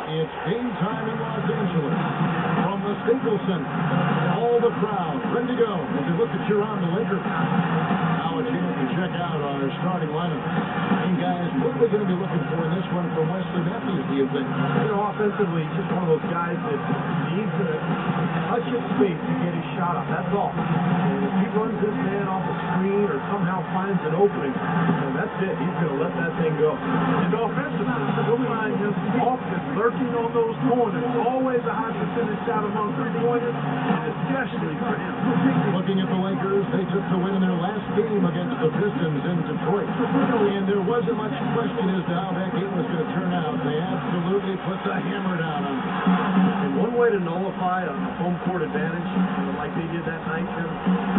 It's game time in Los Angeles. From the Staples Center, all the crowd ready to go as they look at cheer on the Lakers. Now a chance to check out our starting lineup. Hey guys, what are we going to be looking for in this one from Wesley Matthews, do you think? You know, offensively, just one of those guys that needs a touch of space to get his shot up. That's all. And if he runs this man off a screen or somehow finds an opening, then that's it. He's going to let that thing go. And offensively, you'll find him often lurking on those corners. Always a high percentage shot among three-pointers, and especially for him. Looking at the Lakers, they took the win in their last game against the Pistons in Detroit. And there wasn't much question as to how that game was going to turn out. They absolutely put the hammer down on them. And one way to nullify a home court advantage, like they did that night,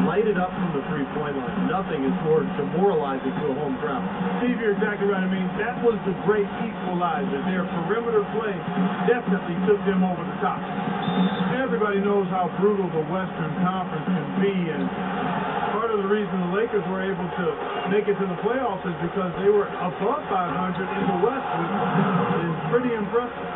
light it up from the three-point line. Nothing is more demoralizing to a home crowd. Steve, you're exactly right. I mean, that was the great equalizer. Their perimeter play definitely took them over the top. Everybody knows how brutal the Western Conference can be, and part of the reason the Lakers were able to make it to the playoffs is because they were above 500 in the West, which is pretty impressive.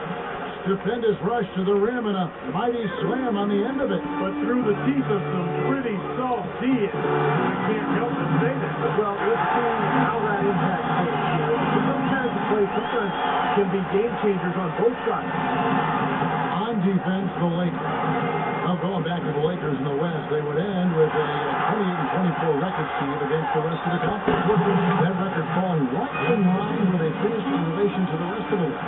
Stupendous rush to the rim and a mighty slam on the end of it. But through the teeth of some pretty soft D, you can't help but say that. Well, let's see how that impacts things. Those kinds of plays sometimes can be game changers on both sides. On defense, the Lakers. Now going back to the Lakers in the West, they would end with a 28-24 record speed against the rest of the conference. That record falling right in line where they finished in relation to the rest of the West.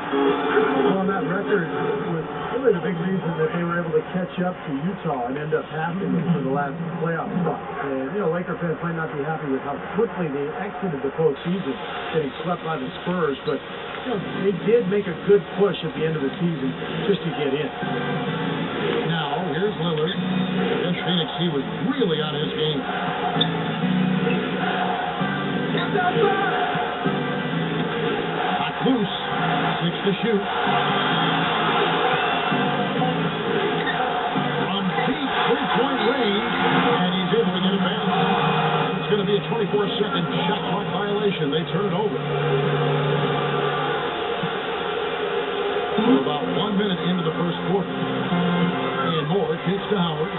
Well, on that record was really the big reason that they were able to catch up to Utah and end up passing them for the last playoff spot. And, you know, Laker fans might not be happy with how quickly they exited the postseason, getting swept by the Spurs, but you know, they did make a good push at the end of the season just to get in. Now, here's Lillard. Against Phoenix, he was really on his game. Hot loose. 6 to shoot. From deep three-point range, and he's able to get it back. It's going to be a 24-second shot clock violation. They turn it over. We're about 1 minute into the first quarter. And Moore kicks to Howard.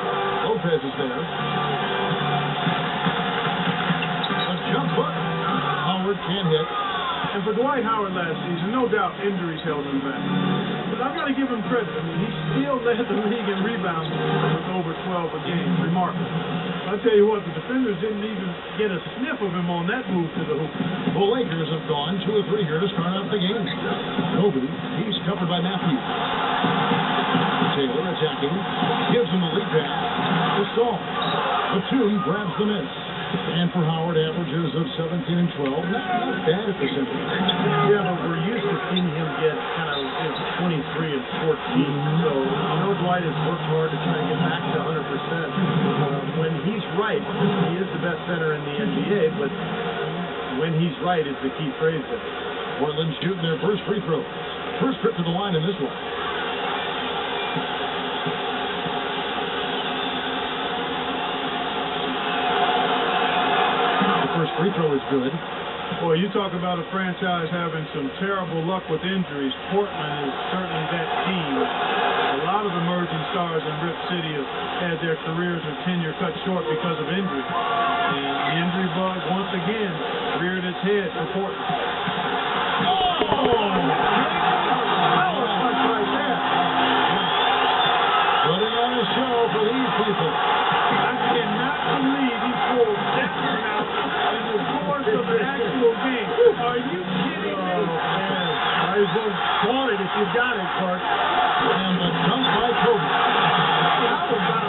Lopez is there. A jump hook. Howard can't hit. And for Dwight Howard last season, no doubt injuries held him back. But I've got to give him credit. I mean, he still led the league in rebounds with over 12 a game. Remarkable. I'll tell you what, the defenders didn't even get a sniff of him on that move to the hoop. The Lakers have gone 2 of 3 here to start out the game. Kobe, he's covered by Matthews. Taylor attacking, gives him a lead pass. Gasol. Batum grabs the miss. And for Howard, averages of 17 and 12. Not bad at the center. Yeah, but we're used to seeing him get kind of 23 and 14. So I know Dwight has worked hard to try and get back to 100%. When he's right, he is the best center in the NBA, but when he's right is the key phrase there. Portland shooting their first free throw. First trip to the line in this one. First free throw is good. Boy, you talk about a franchise having some terrible luck with injuries. Portland is certainly that team. A lot of emerging stars in Rip City have had their careers or tenure cut short because of injury. And the injury bug, once again, reared its head for Portland. Putting on a show for these people. I cannot believe he pulled that one out in the course of an actual game. Are you kidding me? I was going to call it if you got it, Clark. And the dunk by Kobe. How about that?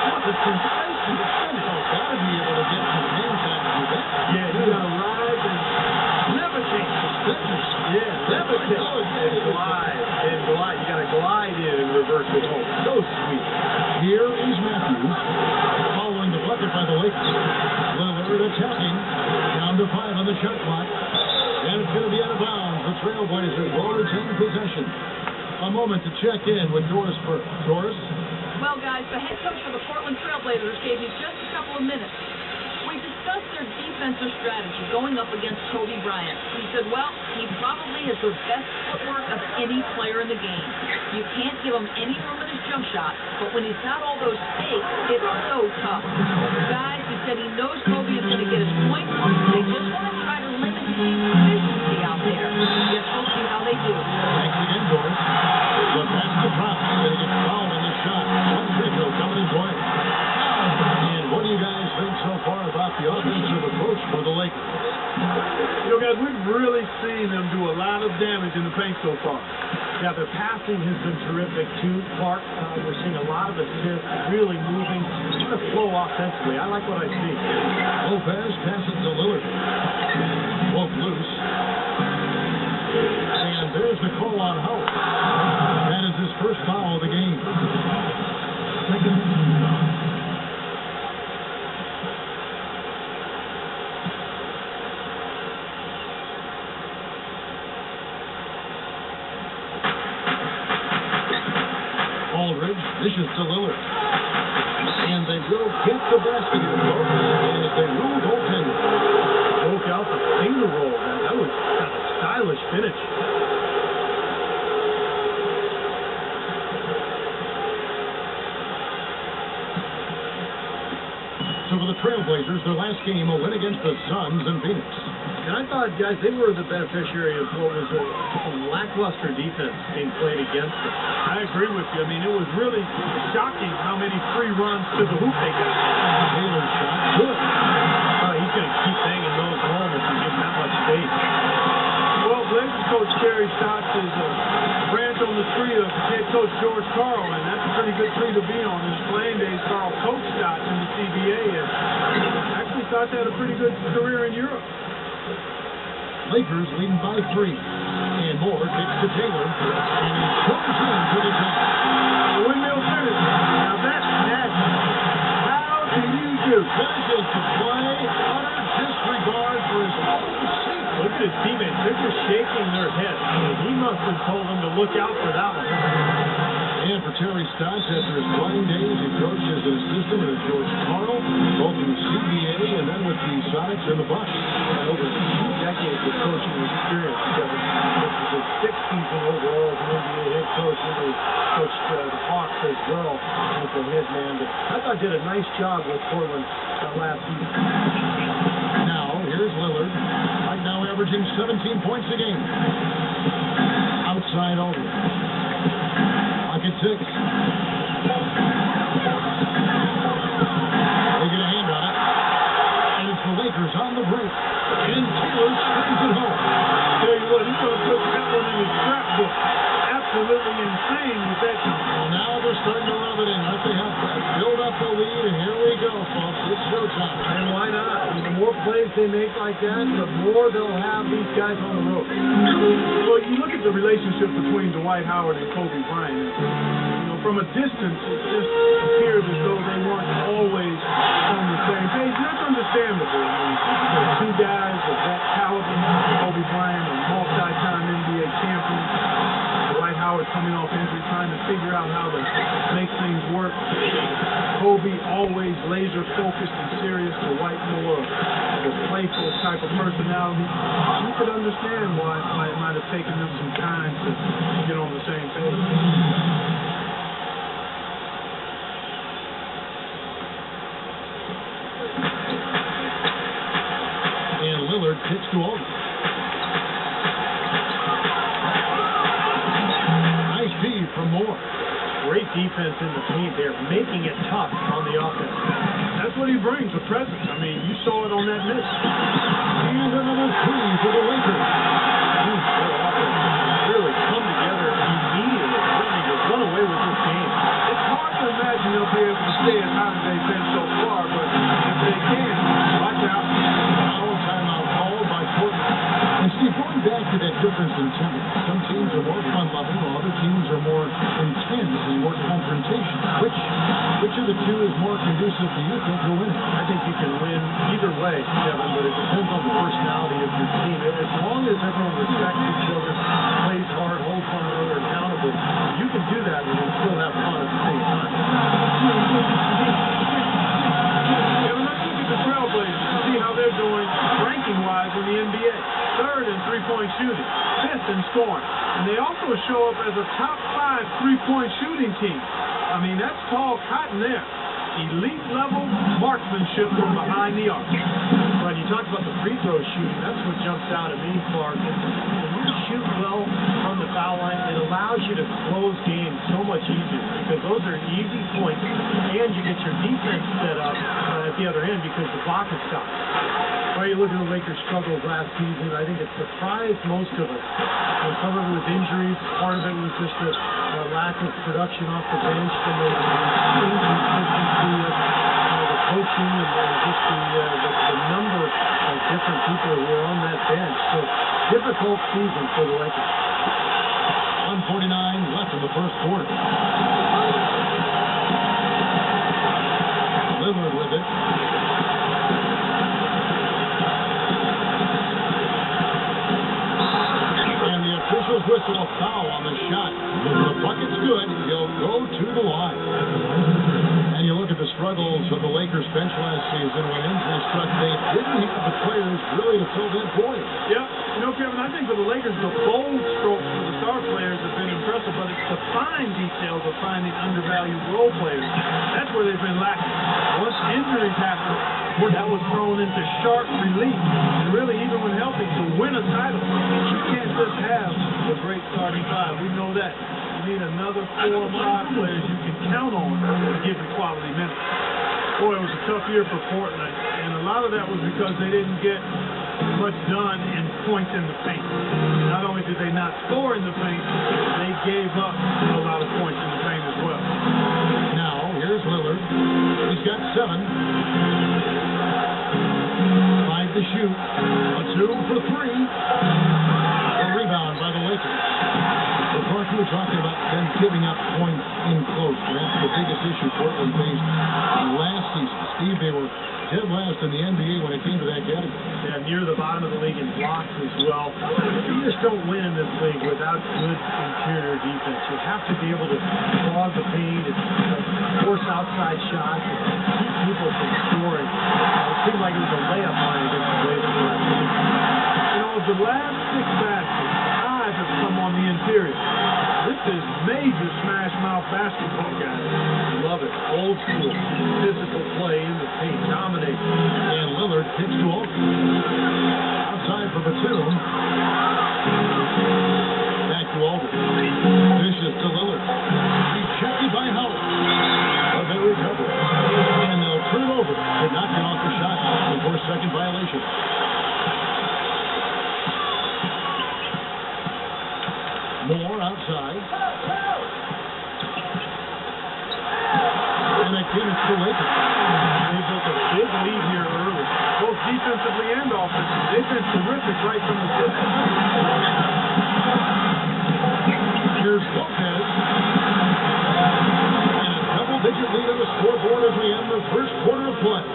That was sensational to finish. Got to be able to get some hands out and do that. Yeah, you got to rise and levitate. Yeah, levitate. And glide. And glide. You got to glide in and reverse it home. So sweet. Here is Matthews. Following the bucket by the Lakers. Lillard attacking. Down to 5 on the shot clock. And it's going to be out of bounds. The Trailblazers will retain possession. A moment to check in with Doris Burke. Doris? Well, guys, the head coach for the Portland Trailblazers gave me just a couple of minutes. We discussed their defensive strategy going up against Kobe Bryant. He said, well, he probably has the best footwork of any player in the game. You can't give him any room in his jump shot, but when he's got all those fakes, it's so tough. Guys, he said he knows Kobe is going to get his points. They just want to try to limit his efficiency out there. Guess we'll see how they do. Makes it indoors. The pass to Brown. Going to get fouled on the shot. One free throw coming his way. And what do you guys think so far about the offensive approach for the Lakers? You know, guys, we've really seen them do a lot of damage in the paint so far. Yeah, their passing has been terrific too, Clark. We're seeing a lot of assists, really moving, kind of flow offensively. I like what I see. Lopez passes to Lillard. Both loose. And there's the call on Howard. That is his first foul of the game. Aldridge dishes to Lillard. And they will get the basket here, folks. And they rule goaltender. Broke out the finger roll. That was kind of a stylish finish. So for the Trailblazers, their last game, a win against the Suns in Phoenix. And I thought, guys, they were the beneficiary of what was a lackluster defense being played against them. I agree with you. I mean, it was really shocking how many free runs to the hoop they got. Taylor's shot, good. He's going to keep banging those home if you give him that much space. Well, Blazers coach Terry Stotts is a branch on the tree of head coach George Karl, and that's a pretty good tree to be on. In his playing days, Karl coached Stotts in the CBA, and actually Stotts had a pretty good career in Europe. Lakers leading by 3. And Moore kicks to Taylor. And he charges in to the top. The windmill finish. Now that's nasty. How do you do? Finishes the play. Utter disregard for his own safety. Look at his teammates. They're just shaking their heads. He must have told them to look out for that one. And for Terry Stotts, after his playing days, he coached as an assistant with George Karl, both in the CBA and then with the Sonics and the Bucks. And over 2 decades of coaching experience. This is his 6th season overall as an NBA head coach. And he coached the Hawks as well as the head man. But I thought he did a nice job with Portland last season. Now, here's Lillard. Right now averaging 17 points a game. Outside Aldridge. Pocket 6. They get a hand on it. And it's the Lakers on the break. And Taylor springs it home. Tell you what, he's going to put that one in his scrapbook. Absolutely insane with that time. Well, now they're starting to rub it in. Let the help build up the lead, and here we go, folks. It's showtime. And why not? The more plays they make like that, the more they'll have these guys on the road. Well, you look at the relationship between Dwight Howard and Kobe Bryant. You know, from a distance, it just appears as though they weren't always on the same page. That's understandable. I mean, they're two guys of that caliber. Kobe Bryant, a multi-time NBA champion. Dwight Howard coming off injury, trying to figure out how to make things work. Kobe always laser focused and serious. Dwight more the playful type of personality. You could understand why it might have taken them some time to get on the same page. And Lillard kicks to Aldridge. Nice feed from Moore. Great defense in the paint there, making it tough on the offense. That's what he brings, a presence. I mean, you saw it on that miss. And another 3 for the Lakers. Their offense really come together immediately. They just run away with this game. It's hard to imagine they'll be able to stay as high as they've been so far, but if they can, watch out. Now a timeout called by Portland. And Steve, going back to that difference in tempo, some teams are more fun-loving, while other teams are more intense and more confrontational. Which of the two is more conducive to you think will win? I think you can win either way, Kevin, but it depends on the personality of your team. As long as everyone respects each other, plays hard, holds one another accountable, you can do that and still have fun at the same time. Yeah, let's look at the Trailblazers. Steelers show up as a top 5 3-point shooting team. I mean, that's tall cotton there. Elite level marksmanship from behind the arc. When you talk about the free throw shooting, that's what jumps out at me, Clark. When you shoot well from the foul line, it allows you to close games so much easier because those are easy points, and you get your defense set up at the other end because the block is stopped. Well, you look at the Lakers' struggles last season. I think it surprised most of us. Some of it was injuries. Part of it was just a lack of production off the bench from the inconsistency of the coaching and just the number of different people who are on that bench. So, difficult season for the Lakers. 1:49 left in the first quarter. Lillard with it. And the officials whistle a foul on the shot. The bucket's good. He'll go to the line. And you look at the struggles of the Lakers bench last season when injury struck. They didn't have the players really to fill that void. Yeah, you know, Kevin, I think for the Lakers, the bold strokes for the star players have been impressive, but it's the fine details of finding undervalued role players. That's where they've been lacking. Once injuries happen, that was thrown into sharp relief. And really, even when healthy, to win a title, you can't just have a great starting five. We know that. You need another 4 or 5 players you can count on to give you quality minutes. Boy, it was a tough year for Portland, and a lot of that was because they didn't get much done in points in the paint. Not only did they not score in the paint, they gave up a lot of points in the paint as well. Now, here's Lillard. He's got 7. 5 to shoot. A 2 for 3. A rebound by the Lakers. Of course, we were talking about them giving up points in close. That's the biggest issue Portland faced last season. Steve, they were dead last in the NBA when it came to that category. Yeah, near the bottom of the league in blocks as well. You just don't win in this league without good interior defense. You have to be able to clog the paint and force outside shots and keep people from scoring. It seemed like it was a layup line against the Blazers last week. You know, the last 6 baskets, eyes have come on the interior. This is major smash mouth basketball, guys. Love it. Old school. Physical play in the paint. Dominate. And Lillard kicks to Aldridge. Outside for Batum. Back to Aldridge. Dishes to Lillard. He's checked by Howard. But they recover. And they'll turn it over. They're knocking off the shot before second violation. Moore outside. And again, it's the Lakers. They built a big lead here early, both defensively and offensively. They've been terrific right from the get. Here's Lopez. And a double-digit lead on the scoreboard as we end the first quarter of play.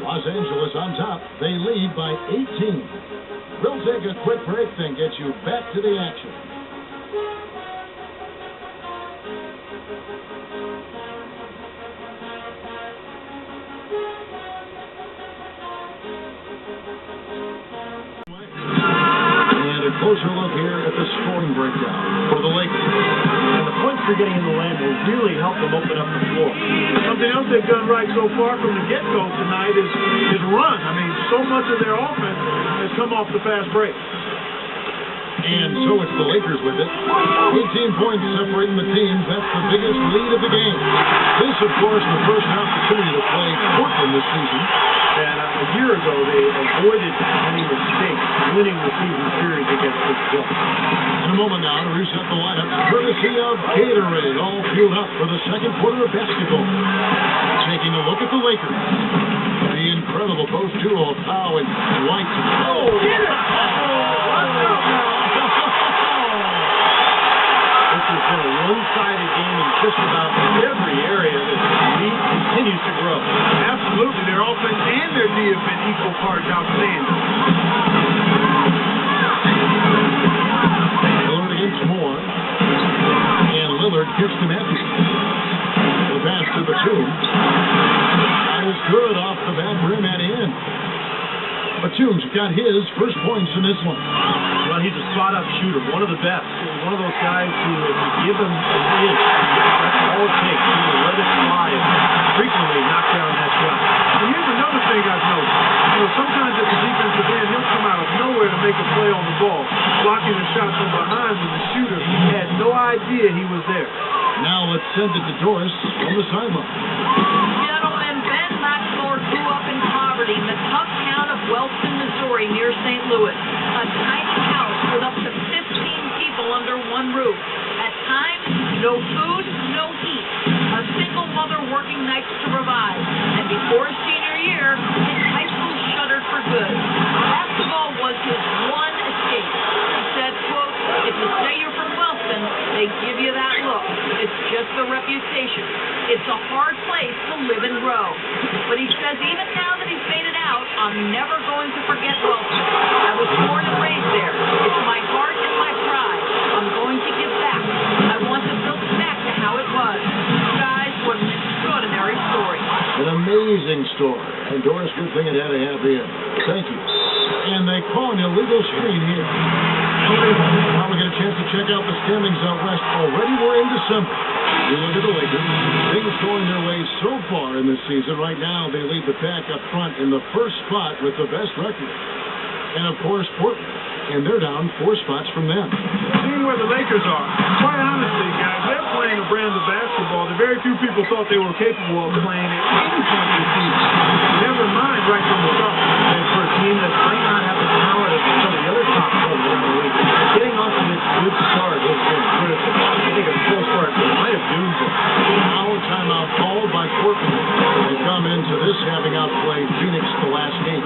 Los Angeles on top. They lead by 18. We'll take a quick break, then get you back to the action. Closer look here at the scoring breakdown for the Lakers. And the points they're getting in the lane will really help them open up the floor. Something else they've done right so far from the get-go tonight is run. I mean, so much of their offense has come off the fast break. And so it's the Lakers with it. 18 points separating the teams. That's the biggest lead of the game. This, of course, the first opportunity to play Portland this season. And a year ago, they avoided any mistakes winning the season series against this club. In a moment now to reset the lineup, courtesy of Gatorade, all fueled up for the second quarter of basketball. Taking a look at the Lakers. The incredible post duo of Powell and White. Oh, get it! This has been a one-sided game in just about every area that the league continues to grow. Absolutely. Their offense and their D have been equal parts outstanding. Lillard against Moore. And Lillard kicks to Matthews. The pass to Batum. That is good off the back rim and in. Batum's got his first points in this one. Well, Well, he's a spot-up shooter, one of the best. One of those guys who, if you give him an inch, that's all it takes. He will let it fly and frequently knock down that shot. And here's another thing I've noticed. Sometimes at the defensive end, he'll come out of nowhere to make a play on the ball, blocking the shot from behind when the shooter had no idea he was there. Now let's send it to Doris on the sideline. Gentlemen, Ben Maxmore grew up in poverty in the tough town of Wellston, Missouri, near St. Louis. A tiny house with up to 15 people under one roof. At times, no food, no heat. A single mother working nights to provide. And before his senior year, his high school shuttered for good. Basketball was his one escape. He said, quote, "If you say you're from Wellston, they give you that look. It's just a reputation. It's a hard place to live and grow." But he says even now that he's made it out, I'm never going to forget Wellston. I was born and raised there. It's my heart and my pride. I'm going to give back. I want to build back to how it was. Guys, what an extraordinary story. An amazing story. And Doris, good thing it had a happy end. Thank you. And they call an illegal screen here. Now we get a chance to check out the standings out west. Already we're in December. We look at the Lakers. Things going their way so far in this season. Right now, they lead the pack up front in the first spot with the best record. And, of course, Portland. And they're down 4 spots from them. Seeing where the Lakers are, quite honestly, guys, they're playing a brand of basketball that very few people thought they were capable of playing at any point this season. Never mind right from the start. And for a team that might not have the talent of some of the other top clubs in the league, getting off to this good start has been critical. I think a slow start might have doomed them. Now timeout called by Portland. They come into this having outplayed Phoenix the last game.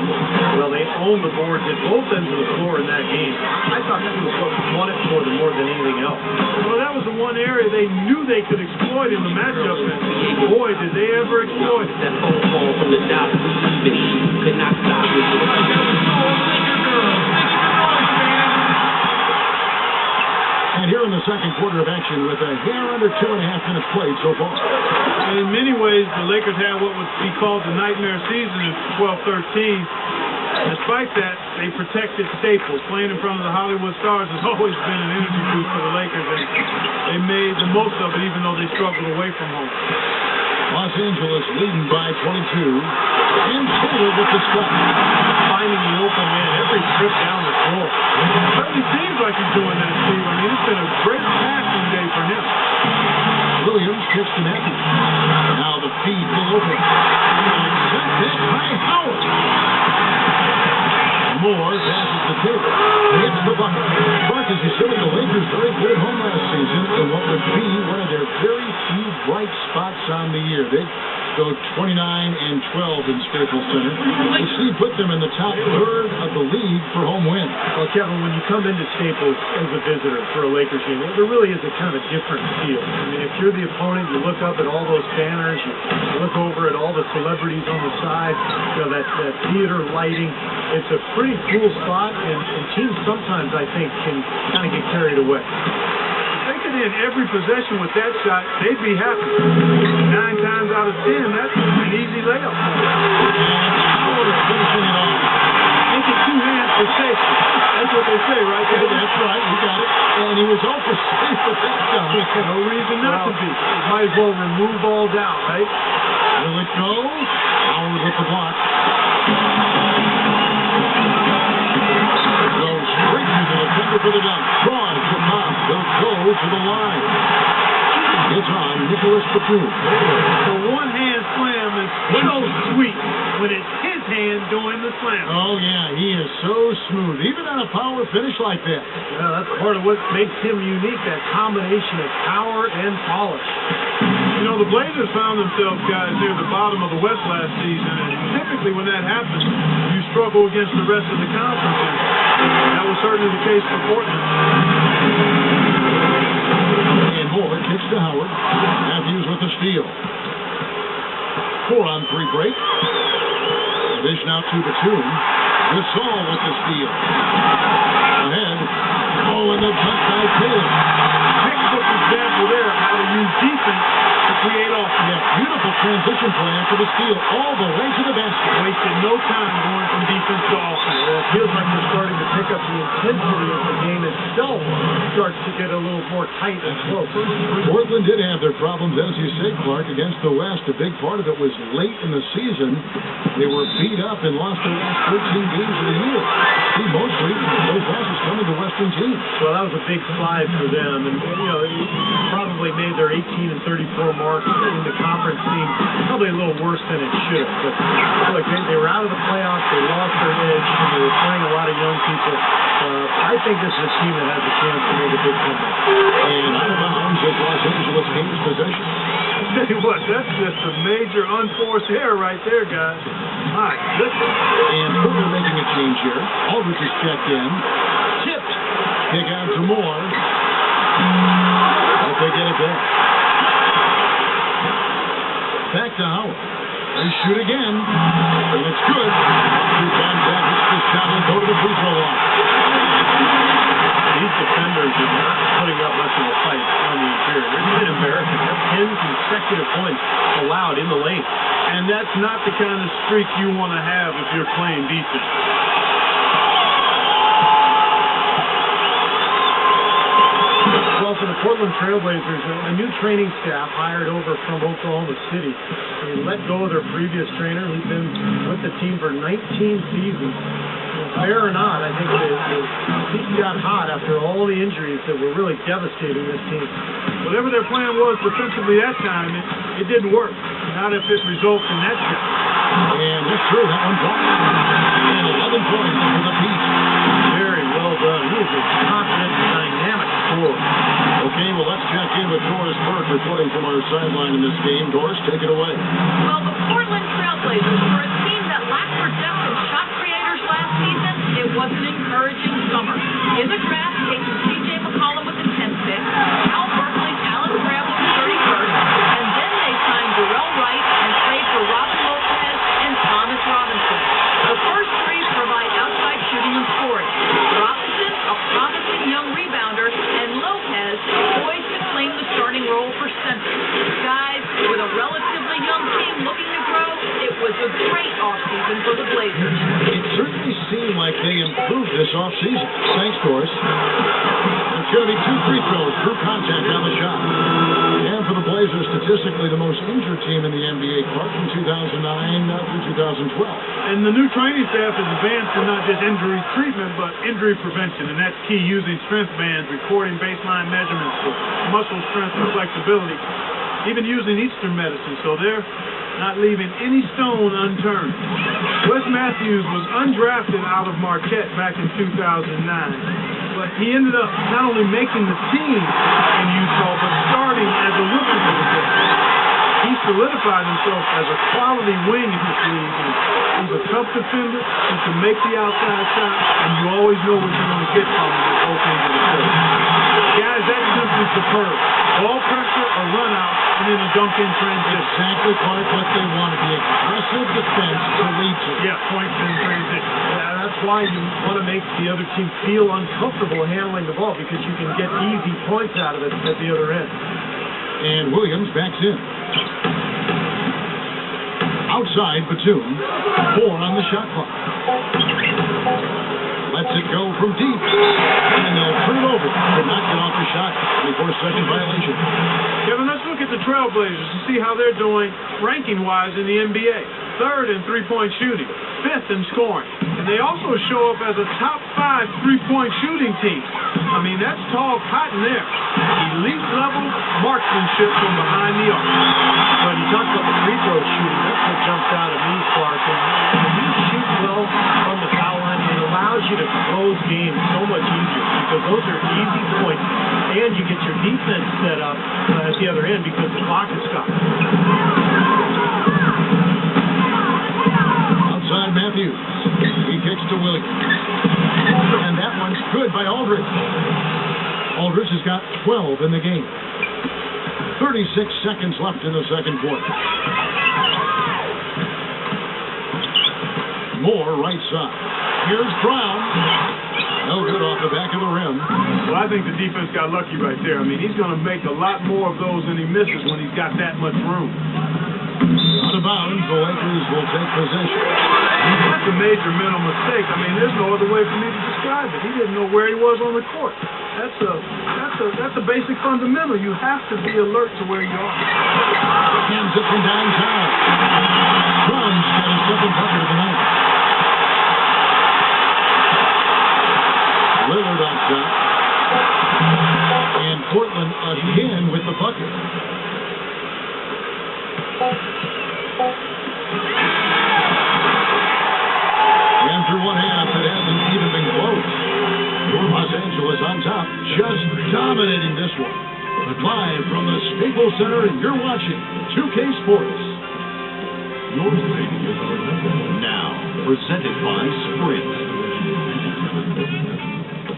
Well, they own the boards at both ends of the floor in that game. I thought that was what won it for them more than anything else. Well, that was the one area they knew they could exploit in the matchup, and boy, did they ever exploit it. That phone call from the dot, we even could not stop it. And here in the second quarter of action with a hair under 2.5 minutes played so far. And in many ways, the Lakers had what would be called the nightmare season of 12-13. Despite that, they protected Staples. Playing in front of the Hollywood Stars has always been an energy boost for the Lakers, and they made the most of it even though they struggled away from home. Los Angeles leading by 22. And Taylor with the stop. Finding the open man every trip down the floor. It certainly seems like he's doing that, Steve. I mean, it's been a great passing day for him. Williams kicks to Matthews. Now the feed will open. Accepted by Howard. Moore passes the Taylor. Hits the bucket. But as you said, the Lakers very good at home last season in what would be one of their very few bright spots on the year. They go 29-12 in Staples Center, which lead put them in the top third of the league for home win. Well, Kevin, when you come into Staples as a visitor for a Lakers game, there really is a kind of a different feel. I mean, if you're the opponent, you look up at all those banners, you look over at all the celebrities on the side, that theater lighting. It's a pretty cool spot, and teams sometimes, I think, can kind of get carried away. If they could end every possession with that shot, they'd be happy. 9 times out of 10, that's an easy layup. Howard finishing it off. Make it 2 hands for safety. That's what they say, right? That's right, you got it. And he was also safe with that shot. No reason not to be. Might as well remove ball down, right? Will it go? Howard with the block. Goes straight to the defender for the dunk. Draws the top. They'll go to the line. It's on Nicholas Batum. The one-hand slam is so sweet when it's his hand doing the slam. Oh, yeah, he is so smooth, even on a power finish like that. Yeah, that's part of what makes him unique, that combination of power and polish. You know, the Blazers found themselves, guys, near the bottom of the West last season, and typically when that happens, you struggle against the rest of the conference, and that was certainly the case for Portland. And Moore kicks to Howard. Matthews with the steal. 4-on-3 break. Dish now to Batum. Gasol with the steal. Ahead. Oh, and the touch by Taylor. Textbook example there of how to use defense to create offense. Yeah, beautiful transition play after the steal, all the way to the basket. Wasted no time going from defense to offense. It feels like they're starting to pick up the intensity as the game itself starts to get a little more tight and close. Portland did have their problems, as you say, Clark, against the West. A big part of it was late in the season. They were beat up and lost their last 13 games of the year. See, mostly those losses coming to Western teams. Well, that was a big slide for them, and they probably made their 18 and 34 mark in the conference team probably a little worse than it should. But look, they were out of the playoffs, they lost their edge, and they were playing a lot of young people. I think this is a team that has a chance to make a big comeback. And out of bounds as Los Angeles gains possession. Tell you what, that's just a major unforced error right there, guys. My goodness. And Portland making a change here. Aldridge is checked in. Tipped. Kick out to Moore. But they get it back. Back to Howard. They shoot again. And it's good. Two times back. Hits the shot and go to the free throw line. These defenders are not putting up much of a fight on the interior. It's been embarrassing. That's 10 consecutive points allowed in the lane. And that's not the kind of streak you want to have if you're playing defense. Well, for the Portland Trailblazers, a new training staff hired over from Oklahoma City. They let go of their previous trainer. He's been with the team for 19 seasons. Fair or not, I think he got hot after all the injuries that were really devastating this team. Whatever their plan was defensively that time, it didn't work. Not if it results in that shot. And that's true. That one dropped. And 11 points for the Peach. Very well done. He is a confident, dynamic scorer. Okay, well, let's check in with Doris Burke reporting from our sideline in this game. Doris, take it away. Well, the Portland Trailblazers were a team that lacked their depth and shot creators last season. It was an encouraging summer. In the draft, taking C.J. McCollum with the 10th pick, Al Berkeley's Alan Graham with the 31st, and then they signed Darrell Wright and traded for Robin Lopez and Thomas Robinson. The first three provide outside shooting and scoring. Robinson, a promising young rebounder, and Lopez, poised to claim the starting role for center. Guys, with a relatively young team looking to grow, it was a great offseason for the Blazers. It certainly seemed like they improved this offseason. Thanks, Doris. It's going to be 2 free throws, through contact on the shot. And for the Blazers, statistically the most injured team in the NBA, Clark, from 2009 through 2012. And the new training staff has advanced in not just injury treatment, but injury prevention. And that's key, using strength bands, recording baseline measurements for muscle strength and flexibility, even using Eastern medicine. So they're not leaving any stone unturned. Wes Matthews was undrafted out of Marquette back in 2009, but he ended up not only making the team in Utah, but starting as a rookie for the Blazers. He solidified himself as a quality wing in this league. And he's a tough defender. He can make the outside shot, and you always know what you're going to get from him at both ends of the court. Guys, that's simply superb. Ball pressure, a run out, and then a dunk in transition. Exactly, Clark, what they want. The aggressive defense to lead to. Yeah, points in transition. Yeah, that's why you want to make the other team feel uncomfortable handling the ball, because you can get easy points out of it at the other end. And Williams backs in. Outside, Batum. 4 on the shot clock. Lets it go from deep. And they'll turn it over. Could not get off the shot. 24-second violation. Kevin, let's look at the Trailblazers and see how they're doing ranking-wise in the NBA. 3rd in three-point shooting. 5th in scoring. And they also show up as a top 5 three-point shooting team. I mean, that's tall cotton there. Elite level marksmanship from behind the arc. But you talked about the free throw shooting. That's what jumps out at me, Clark. And when you shoot well from the foul line, it allows you to close games so much easier, because those are easy points, and you get your defense set up at the other end because the clock is stopped. Outside Matthews. He kicks to Williams. And that one's good by Aldridge. Aldridge has got 12 in the game. 36 seconds left in the second quarter. Moore right side. Here's Brown. No good off the back of the rim. Well, I think the defense got lucky right there. I mean, he's going to make a lot more of those than he misses when he's got that much room. Out of bounds, the Lakers will take possession. That's a major mental mistake. I mean, there's no other way for me to describe it. He didn't know where he was on the court. That's a basic fundamental. You have to be alert to where you are. Hands it from downtown. Brown's got a second bucket of the night. Lillard on top. And Portland again with the bucket. And through one half, it hasn't even been close. Los Angeles on top, just dominating this one. Live from the Staples Center, you're watching 2K Sports. Your radio now presented by Sprint.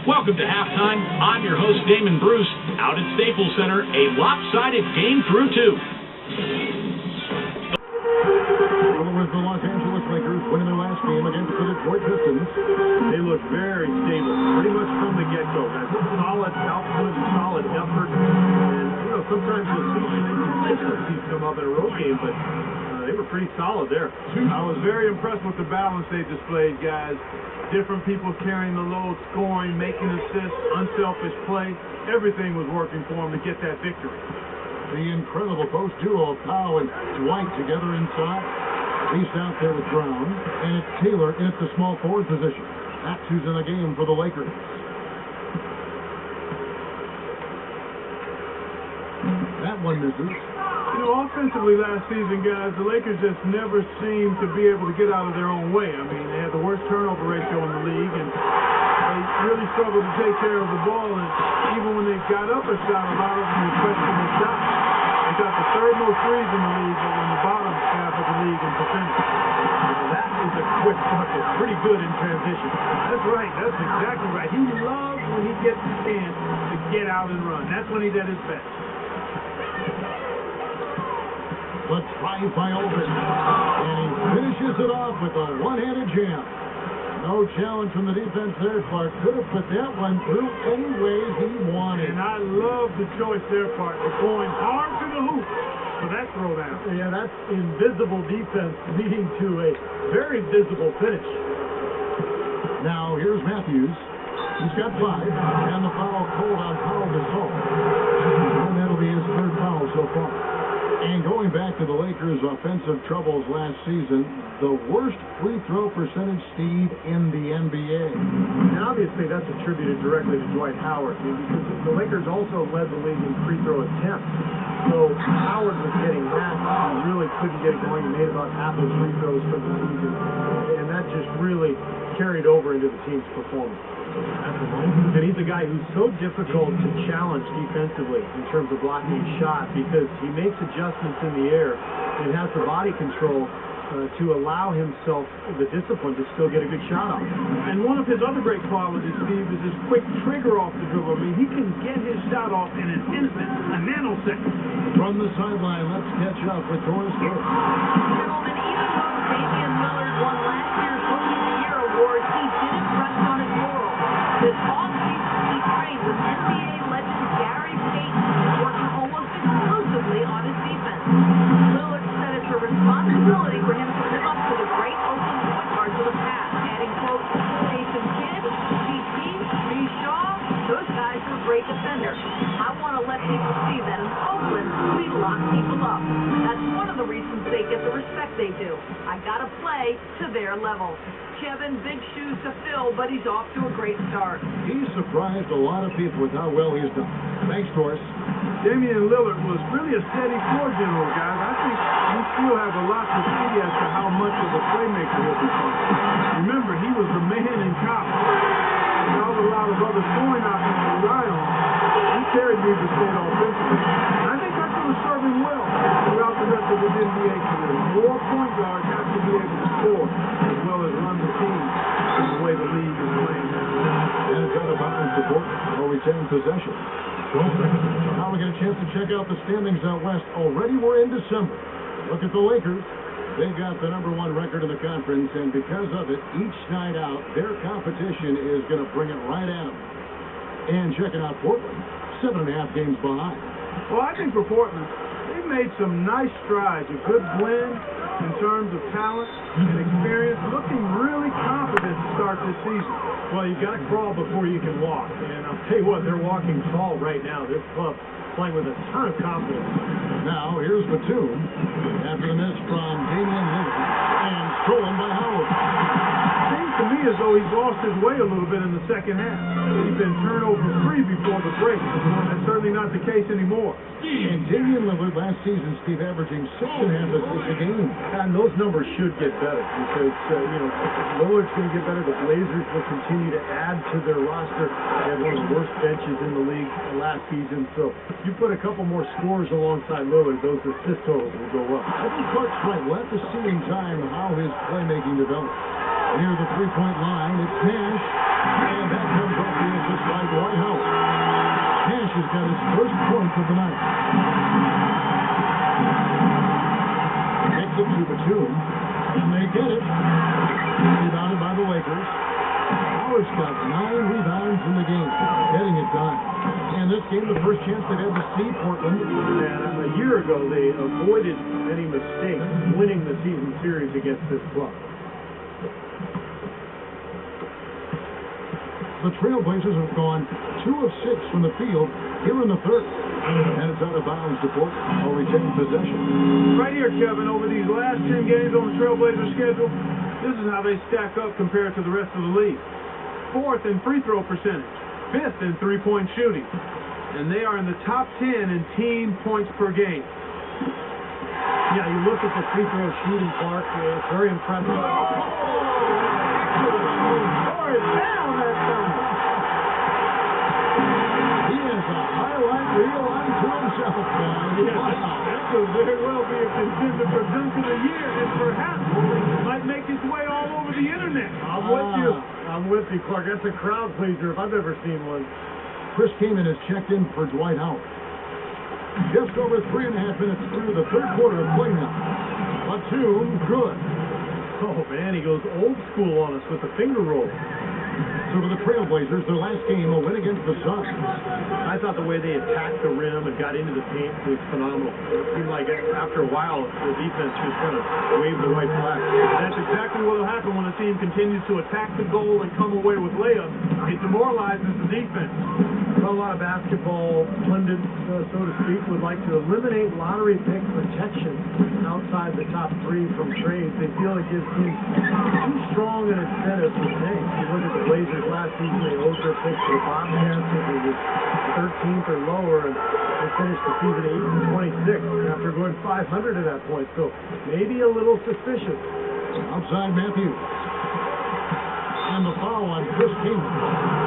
Welcome to halftime. I'm your host, Damon Bruce. Out at Staples Center, a lopsided game through two. Well, it was the Los Angeles Lakers winning their last game against the Detroit Pistons. They look very stable, pretty much from the get-go. That's solid output, solid effort. And, sometimes you'll see inconsistencies come up in a road game, but they were pretty solid there. I was very impressed with the balance they displayed, guys. Different people carrying the load, scoring, making assists, unselfish play. Everything was working for them to get that victory. The incredible post duo of Powell and Dwight together inside. Least out there with Brown. And it's Taylor in at the small forward position. That's who's in the game for the Lakers. That one misses. Offensively last season, guys, the Lakers just never seemed to be able to get out of their own way. I mean, they had the worst turnover ratio in the league, and they really struggled to take care of the ball. And even when they got up a shot, a lot of them were questionable shots. They got the third most threes in the league, but on the bottom half of the league in percentage. That is a quick bucket, pretty good in transition. That's right. That's exactly right. He loves when he gets the chance to get out and run. That's when he's at his best. Let's drive by Aldridge. And he finishes it off with a one-handed jam. No challenge from the defense there. Clark could have put that one through any way he wanted. And I love the choice there, partner, going hard to the hoop for that throwdown. Yeah, that's invisible defense leading to a very visible finish. Now here's Matthews. He's got 5, and the foul called on Paul Gasol. And that'll be his third foul so far. And going back to the Lakers' offensive troubles last season, the worst free throw percentage, Steve, in the NBA. And obviously that's attributed directly to Dwight Howard, because the Lakers also led the league in free throw attempts. So Howard was getting that. He really couldn't get it going. He made about half his free throws for the season. And that just really carried over into the team's performance. And he's a guy who's so difficult to challenge defensively in terms of blocking his shot, because he makes adjustments in the air and has the body control to allow himself the discipline to still get a good shot off. And one of his other great qualities, Steve, is his quick trigger off the dribble. I mean, he can get his shot off in an instant, a nanosecond. From the sideline, let's catch up with Doris Burke. Gentlemen, even though Damian Lillard won last year's Rookie of the Year award, he didn't rest on his laurels. This offseason, he trained with NBA legend Gary Payton, working almost exclusively on his defense. Lillard said it's a responsibility for him to live up to the great Oakland point guards of the past, adding, quote, Jason Kidd, GP, Lee Shaw, those guys were great defenders. I want to let people see that in Oakland, we lock people up. That's one of the reasons they get the respect they do. I got to play to their level. Kevin, big shoes to fill, but he's off to a great start. He's surprised a lot of people with how well he's done. Thanks, Doris. Damian Lillard was really a steady floor general, guys. I think we still have a lot to see as to how much of a playmaker he'll become. Remember, he was the man in college. Without a lot of other scoring options to rely on, he carried Weber State offensively. And I think that's going to serve him well throughout the rest of his NBA career. More point guards have to be able to score as well as run the team in the way the league is playing now. And it's out of bounds to Portland. Will retain possession. Now we get a chance to check out the standings out west. Already we're in December. Look at the Lakers. They got the #1 record in the conference, and because of it, each night out, their competition is going to bring it right at them. And checking out Portland, 7.5 games behind. Well, I think for Portland, they've made some nice strides, a good blend in terms of talent and experience, looking really confident to start this season. Well, you got to crawl before you can walk, and I'll tell you what, they're walking tall right now. This club playing with a ton of confidence. Now, here's Batum after the miss from Damian Lillard and stolen by Howard. Seems to me as though he's lost his way a little bit in the second half. He's been turnover-free before the break. That's certainly not the case anymore. And Damian Lillard last season, Steve, averaging 6.5 assists a game. And those numbers should get better because, Lillard's going to get better. The Blazers will continue to add to their roster. They had one of the worst benches in the league last season. So you put a couple more scores alongside Lillard, those assist totals will go up. I think Clark's right. We'll have to see in time how his playmaking develops. Near the three-point line, it's Nash. And that comes off the assist by Dwight Howard. Nash has got his first point of the night. Takes it to Batum. And they get it. Rebounded by the Lakers. Howard's got 9 rebounds in the game. Getting it done. And this game, the first chance they've had to see Portland. And a year ago, they avoided any mistakes winning the season series against this club. The Trailblazers have gone 2 of 6 from the field here in the third. And it's out of bounds to Portland. Will retain possession. Right here, Kevin, over these last 10 games on the Trailblazers schedule, this is how they stack up compared to the rest of the league. 4th in free throw percentage, 5th in three-point shooting, and they are in the top 10 in team points per game. Yeah, you look at the free throw shooting, Clark, it's very impressive. He has a highlight reel unto himself, guys. That could very well be a contender for dunk of the year, and perhaps might make its way all over the internet. I'm with you, Clark. That's a crowd pleaser if I've ever seen one. Chris Kaman has checked in for Dwight Howard. Just over 3.5 minutes through the third quarter of play now. Batum, good. Oh, man, he goes old school on us with the finger roll. So for the Trailblazers, their last game, a win against the Suns. I thought the way they attacked the rim and got into the paint was phenomenal. It seemed like after a while, the defense just kind of waved the white flag. That's exactly what will happen when a team continues to attack the goal and come away with layups. It demoralizes the defense. Well, a lot of basketball pundits, so to speak, would like to eliminate lottery pick protection outside the top 3 from trades. They feel it gives teams too strong an incentive to tank. You look at the Blazers last season, they owed their picks to the Bobcats. It was 13th or lower, and they finished the season 8-26 after going 500 at that point. So maybe a little suspicious. Outside Matthews. And the foul on Chris Kaman.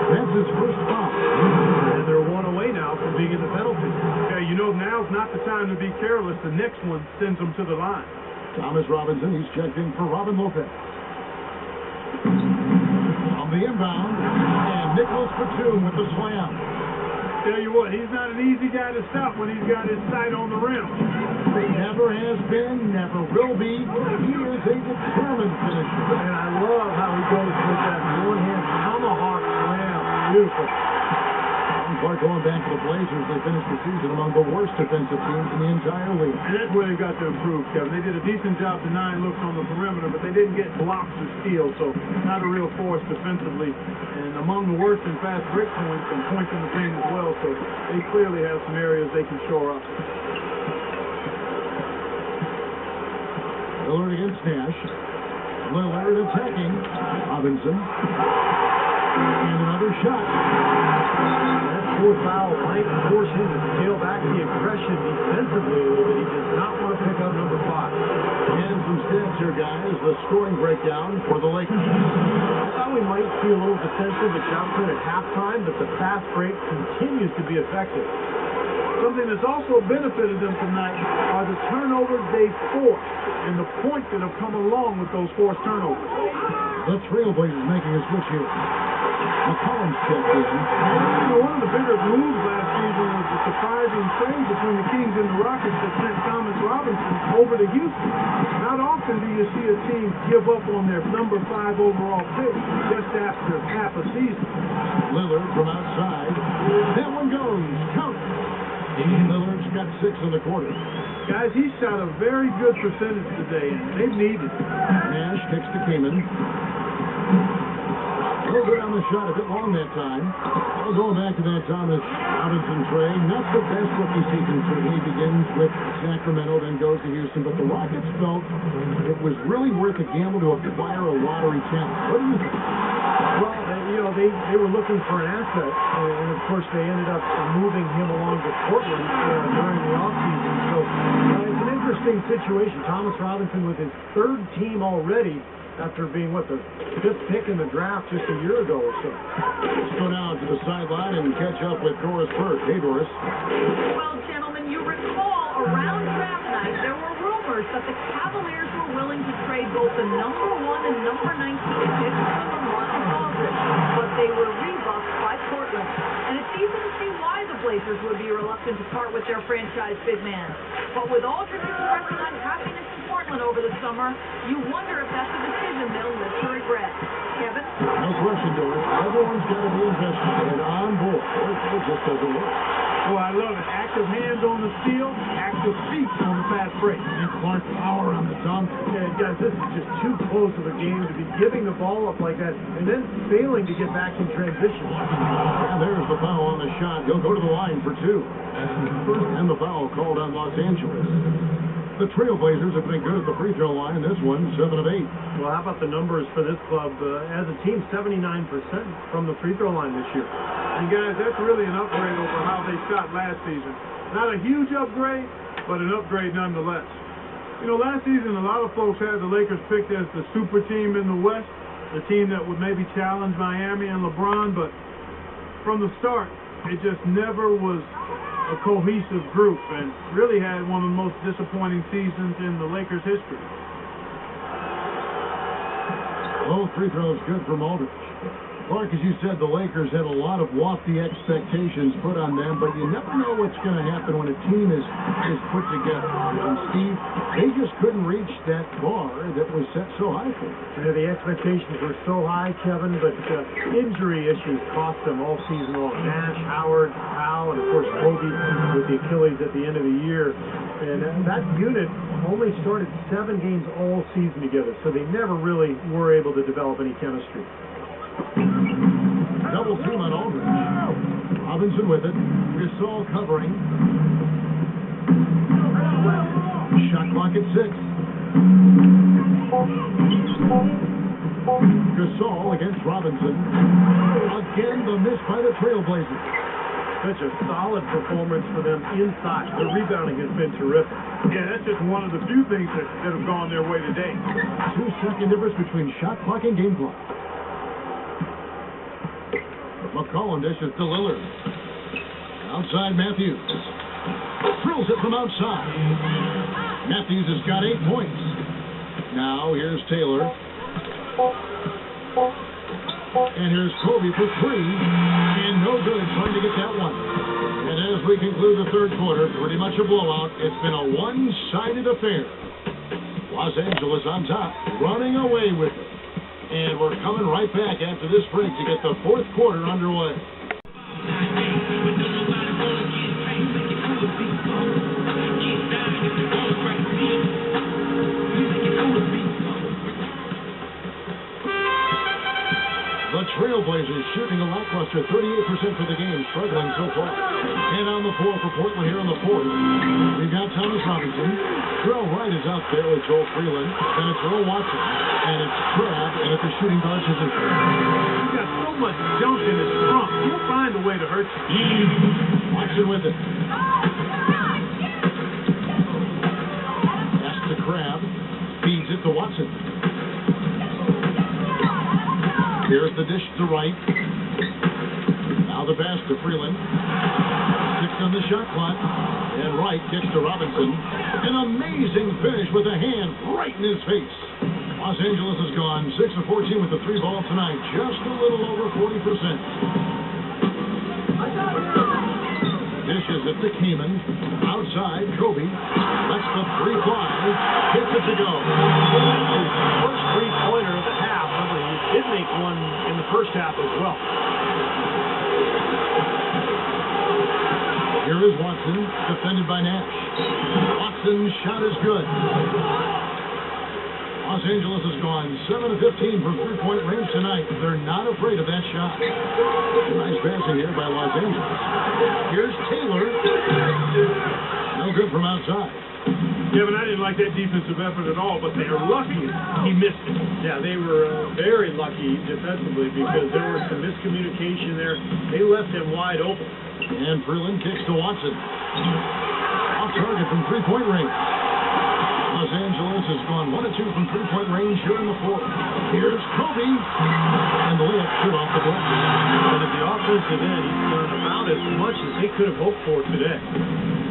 That's his first foul. And they're 1 away now from being in the penalty. Okay, you know now's not the time to be careless. The next one sends them to the line. Thomas Robinson, he's checked in for Robin Lopez. On the inbound, and Nicholas Batum with the slam. Tell you what, he's not an easy guy to stop when he's got his sight on the rim. Never has been, never will be. He is a determined finisher. And I love how he goes with that one-hand tomahawk slam. Beautiful. Clark going back to the Blazers, they finished the season among the worst defensive teams in the entire league. And that's where they've got to improve, Kevin. They did a decent job denying looks on the perimeter, but they didn't get blocks or steals, so not a real force defensively. And among the worst in fast break points and points in the paint as well, so they clearly have some areas they can shore up. Lillard against Nash. Lillard attacking Robinson. And another shot. That 4th foul might force him to scale back the aggression defensively a little bit. He does not want to pick up number 5. And some stats here, guys. The scoring breakdown for the Lakers. I thought we might see a little defensive adjustment at halftime, but the fast break continues to be effective. Something that's also benefited them tonight are the turnovers they forced and the points that have come along with those forced turnovers. The Trailblazers making a switch here. McCollum stepped in. One of the bigger moves last season was the surprising trade between the Kings and the Rockets that sent Thomas Robinson over to Houston. Not often do you see a team give up on their number 5 overall pick just after half a season. Lillard from outside. That one goes. Count. Lillard's got 6 in the quarter. Guys, he shot a very good percentage today, and they needed it. Nash kicks to Kamen. He'll go down the shot a bit long that time. Well, going back to that Thomas Robinson trade, not the best rookie season for him. He begins with Sacramento, then goes to Houston, but the Rockets felt it was really worth a gamble to acquire a lottery talent. What do you think? Well, they were looking for an asset, and of course they ended up moving him along to Portland during the offseason. So it's an interesting situation. Thomas Robinson with his 3rd team already after being, the 5th pick in the draft just a year ago or so. Let's go now to the sideline and catch up with Doris Burke. Hey, Doris. Well, gentlemen, you recall around draft night there were rumors that the Cavaliers were willing to trade both the number 1 and number 19 picks for Marcus Aldridge, but they were rebuffed by Portland. And it's easy to see why the Blazers would be reluctant to part with their franchise big man. But with Aldridge expressing unhappiness in Portland over the summer, you wonder if that's a decision they'll live to regret. Kevin? No question, Doris. Everyone's got to be invested and on board, or it just doesn't work. Oh, I love it. Active hands on the steal, active feet on the fast break. And Clark power on the dunk. Yeah, guys, this is just too close of a game to be giving the ball up like that and then failing to get back in transition. And there's the foul on the shot. He'll go to the line for 2. And the foul called on Los Angeles. The Trailblazers have been good at the free throw line. This one, 7 of 8. Well, how about the numbers for this club? As a team, 79% from the free throw line this year. And guys, that's really an upgrade over how they shot last season. Not a huge upgrade, but an upgrade nonetheless. You know, last season, a lot of folks had the Lakers picked as the super team in the West, the team that would maybe challenge Miami and LeBron, but from the start, it just never was a cohesive group and really had one of the most disappointing seasons in the Lakers' history. Both free throws good from Aldridge. Clark, as you said, the Lakers had a lot of lofty expectations put on them, but you never know what's going to happen when a team is put together. And Steve, they just couldn't reach that bar that was set so high for them. Yeah, the expectations were so high, Kevin, but injury issues cost them all season long. Nash, Howard, Powell, and of course Kobe with the Achilles at the end of the year. And that unit only started 7 games all season together, so they never really were able to develop any chemistry. Double team on Aldridge. Robinson with it. Gasol covering. Shot clock at 6. Gasol against Robinson. Again, the miss by the Trailblazers. Such a solid performance for them inside. The rebounding has been terrific. Yeah, that's just one of the few things that have gone their way today. 2-second difference between shot clock and game clock. McCollum dishes to Lillard. Outside Matthews. Drills it from outside. Matthews has got 8 points. Now here's Taylor. And here's Kobe for 3. And no good trying to get that one. And as we conclude the third quarter, pretty much a blowout. It's been a one-sided affair. Los Angeles on top, running away with it. And we're coming right back after this break to get the fourth quarter underway. The Trailblazers shooting a lackluster 38% for the game, struggling so far. And on the floor for Portland here in the fourth. We've got Thomas Robinson. Terrell Wright is out there with Joel Freeland. Then it's Earl Watson. And it's Crabbe at the shooting guard position. He's got so much junk in his trunk. He'll find a way to hurt you. Watson with it. Pass to Crabbe. Feeds it to Watson. Here's the dish to Wright. Now the pass to Freeland. 6 on the shot clock. And Wright kicks to Robinson. An amazing finish with a hand right in his face. Los Angeles has gone 6 of 14 with the 3 ball tonight. Just a little over 40%. Dishes it to Kamen. Outside, Kobe. Lets the 3 fly. Hits it to go. First 3-pointer of the half. Remember, he did make one in the first half as well. Here is Watson, defended by Nash. Watson's shot is good. Los Angeles has gone 7 of 15 from three-point range tonight. They're not afraid of that shot. Nice passing here by Los Angeles. Here's Taylor. No good from outside. Kevin, I didn't like that defensive effort at all, but they are lucky he missed it. Yeah, they were very lucky defensively because there was some miscommunication there. They left him wide open. And Freeland kicks to Watson. Off target from three-point range. Los Angeles has gone 1 of 2 from three-point range here in the fourth. Here's Kobe. And the layup good off the glass. And at the offensive end, he's done about as much as they could have hoped for today.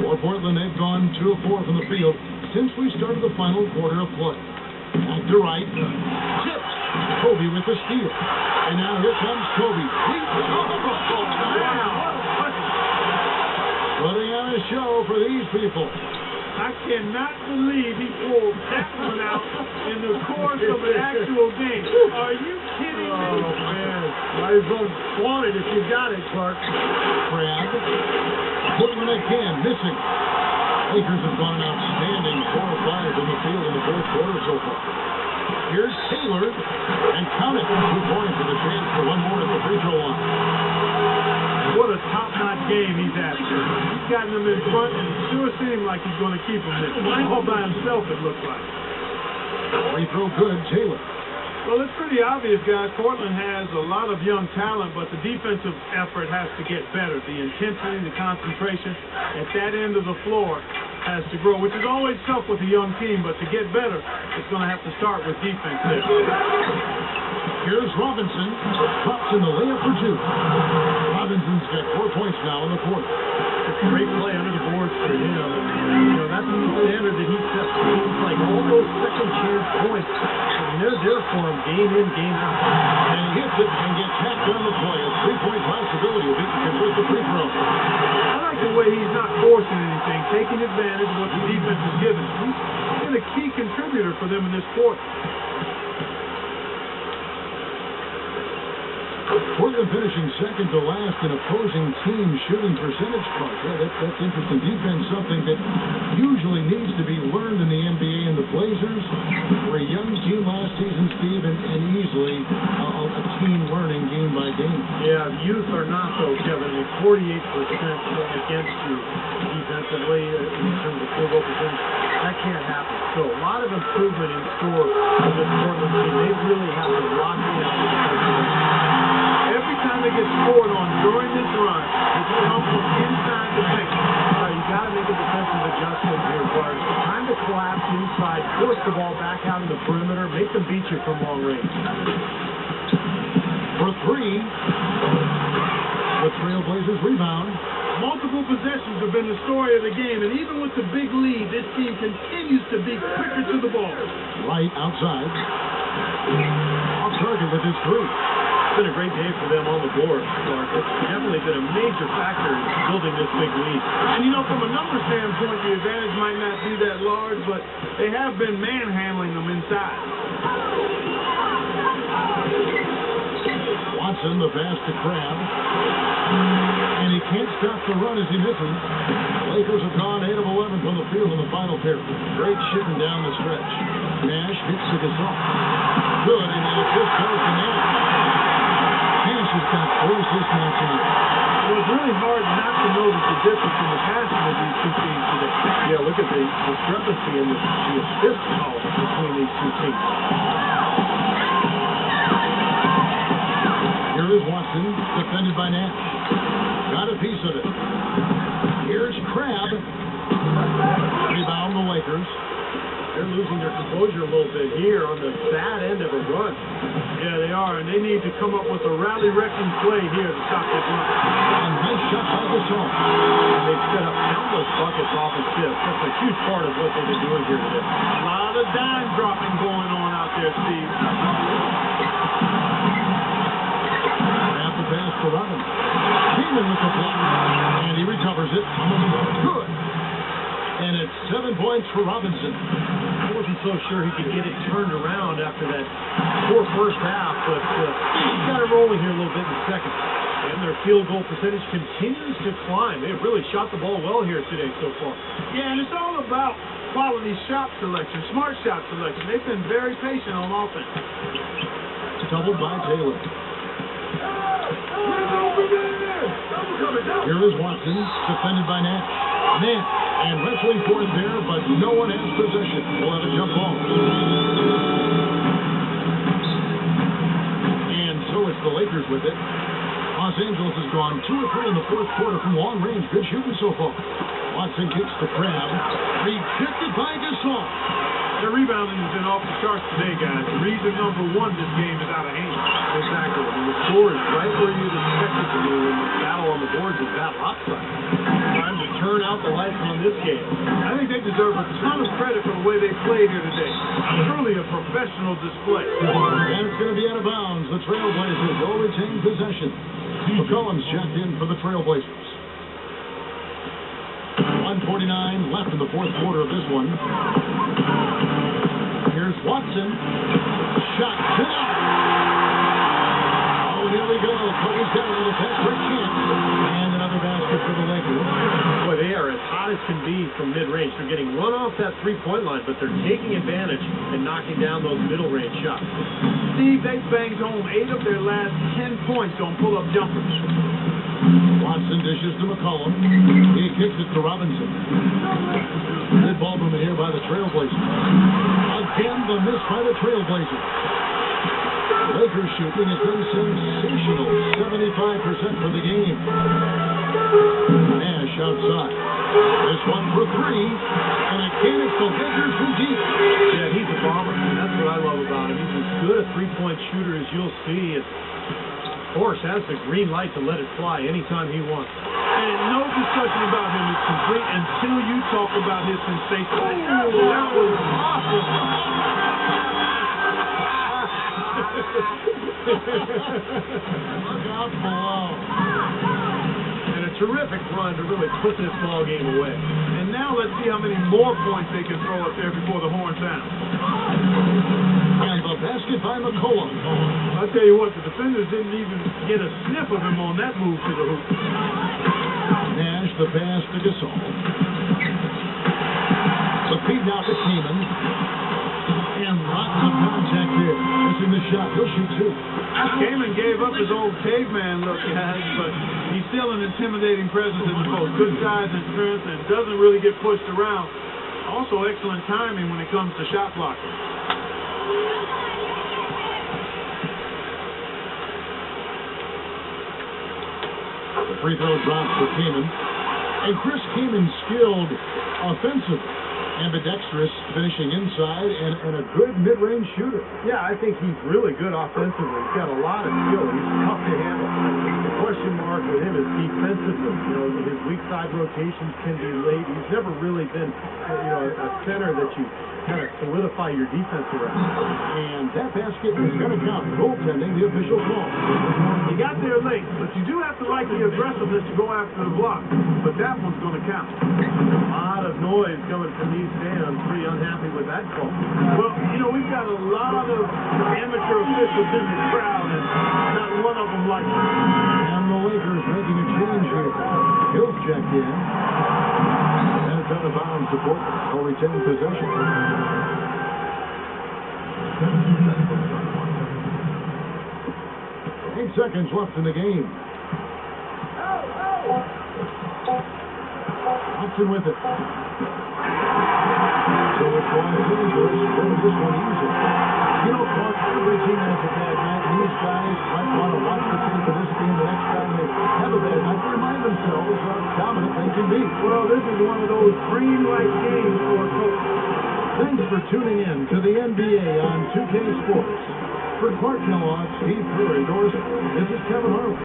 For Portland, they've gone 2 of 4 from the field since we started the final quarter of play. Back to right. Tipped. Kobe with the steal. And now here comes Kobe. Putting on a show for these people. I cannot believe he pulled that one out in the course of an actual game. Are you kidding me? Oh, man. Might as well flaunt it if you got it, Clark. Crab. Portland again, missing. Lakers have gone an outstanding 4 of 5 from the field in the fourth quarter so far. Here's Taylor. And count it. 2 points with a chance for one more at the free throw line. What a top-notch game he's after. He's gotten them in front, and it sure seemed like he's going to keep them there. All by himself, it looks like. Free throw good, Taylor. Well, it's pretty obvious, guys. Portland has a lot of young talent, but the defensive effort has to get better. The intensity, the concentration at that end of the floor has to grow, which is always tough with a young team, but to get better, it's going to have to start with defense there. Here's Robinson. Drops in the layup for 2. Robinson's got 4 points now in the fourth. It's a great play under the boards for him. That's the standard that he sets. It's like all those second chance points. They're there for him game in, game out. And he hits it and gets tapped on the play. A 3-point possibility if he can convert the free throw. I like the way he's not forcing anything, taking advantage of what the defense is giving. He's been a key contributor for them in this quarter. Portland finishing second to last in opposing team shooting percentage part. Yeah, that's interesting. Defense, something that usually needs to be learned in the NBA. And the Blazers were a young team last season, Steve, and easily a team learning game by game. Yeah, youth are not, though, Kevin. 48% against you defensively in terms of field goal percentage. That can't happen. So a lot of improvement in store for this Portland team. They really have to lock in on the defensive. Every time they get scored on during this run, it's come from inside the paint. You got to make a defensive adjustment here, Clark. Time to collapse inside, force the ball back out in the perimeter, make them beat you from long range. For 3, the Trailblazers rebound. Multiple possessions have been the story of the game, and even with the big lead, this team continues to be quicker to the ball. Right outside. Off target with his 3. It's been a great day for them on the board, Clark. It's definitely been a major factor in building this big lead. And, from a number standpoint, the advantage might not be that large, but they have been manhandling them inside. Watson, the pass to Crab. And he can't stop the run as he misses. Lakers have gone 8 of 11 from the field in the final period. Great shooting down the stretch. Nash hits to Gasol. Good, and the assist goes to Nash. Nash has got 4 assists now tonight. Well, it's really hard not to notice the difference in the passing of these two teams today. Yeah, look at the discrepancy in the assist column between these two teams. Here is Watson, defended by Nash. Got a piece of it. Here's Crab. Rebound the Lakers. They're losing their composure a little bit here on the bad end of a run. Yeah, they are, and they need to come up with a rally-wrecking play here to stop this run. And nice shot by Gasol. And they've set up countless buckets off and tips. That's a huge part of what they've been doing here today. A lot of dime dropping going on out there, Steve. Half the pass for Robinson. Keenan with the block, and he recovers it. Good. And it's 7 points for Robinson. I wasn't so sure he could get it turned around after that poor first half, but he got it rolling here a little bit in the second. And their field goal percentage continues to climb. They've really shot the ball well here today so far. Yeah, and it's all about quality shot selection, smart shot selection. They've been very patient on offense. Doubled by Taylor. Here is Watson, defended by Nash. Nash, and wrestling for it there, but no one has possession. We'll have a jump ball. And so it's the Lakers with it. Los Angeles has gone 2 of 3 in the fourth quarter from long range. Good shooting so far. Watson kicks the crab. Rejected by Gasol. Their rebounding has been off the charts today, guys. Reason number one, this game is out of hand. Exactly. And the score is right where you'd expect it to be when the battle on the boards is that lopsided. Time to turn out the lights on this game. I think they deserve a ton of credit for the way they played here today. Truly a professional display. And it's going to be out of bounds. The Trailblazers will retain possession. McCollum's checked in for the Trailblazers. 1:49 left in the fourth quarter of this one. Here's Watson. Shot tonight. Oh, here we go. Kobe's got a little fast-break chance. And another basket for the Lakers. Boy, they are as hot as can be from mid-range. They're getting run off that three-point line, but they're taking advantage and knocking down those middle-range shots. Steve, they banged home 8 of their last 10 points on pull-up jumpers. Watson dishes to McCollum. He kicks it to Robinson. Good ball movement here by the Trailblazers. Again, the miss by the Trailblazers. Lakers shooting has been sensational. 75% for the game. Nash outside. This one for 3. And again, it's the Lakers from deep. Yeah, he's a bomber. That's what I love about him. He's as good a three-point shooter as you'll see. Of course, has the green light to let it fly anytime he wants. And no discussion about him is complete until you talk about his sensation. Oh, that was awesome. Look out below. And a terrific run to really put this ball game away. And now let's see how many more points they can throw up there before the horn sounds. And the basket by McCollum. I'll tell you what, the defenders didn't even get a sniff of him on that move to the hoop. Nash, the pass to Gasol. The feed now to Keenan. And lots of contact here. Missing the shot. He'll shoot 2. Kaman gave up his old caveman look, guys, but he's still an intimidating presence in the post. Good size and strength and doesn't really get pushed around. Also excellent timing when it comes to shot blocking. The free throw drops for Keenan. And Chris Keenan skilled offensively. Ambidextrous, finishing inside, and a good mid-range shooter. Yeah, I think he's really good offensively. He's got a lot of skill. He's tough to handle. The question mark with him is defensively. You know, his weak side rotations can be late. He's never really been, a center that you kind of solidify your defense around. And that basket is going to count. Goaltending, the official call. He got there late, but you do have to like the aggressiveness to go after the block. But that one's going to count. A lot of noise coming from these fans. Pretty unhappy with that call. Well, we've got a lot of amateur officials in the crowd, and not one of them likes it. And the Lakers making a change here. Hill's checked in. And it's out of bounds to Portland. Will retain possession. 8 seconds left in the game. Watson with it. So it's Los Angeles. Over this one easy. Clark, every team has a bad night. These guys might want to watch the tape of this team the next time they have a bad night to remind themselves how dominant they can be. Well, this is one of those green light games for a coach. Thanks for tuning in to the NBA on 2K Sports. For Clark Kellogg, Steve Curry, this is Kevin Harlan.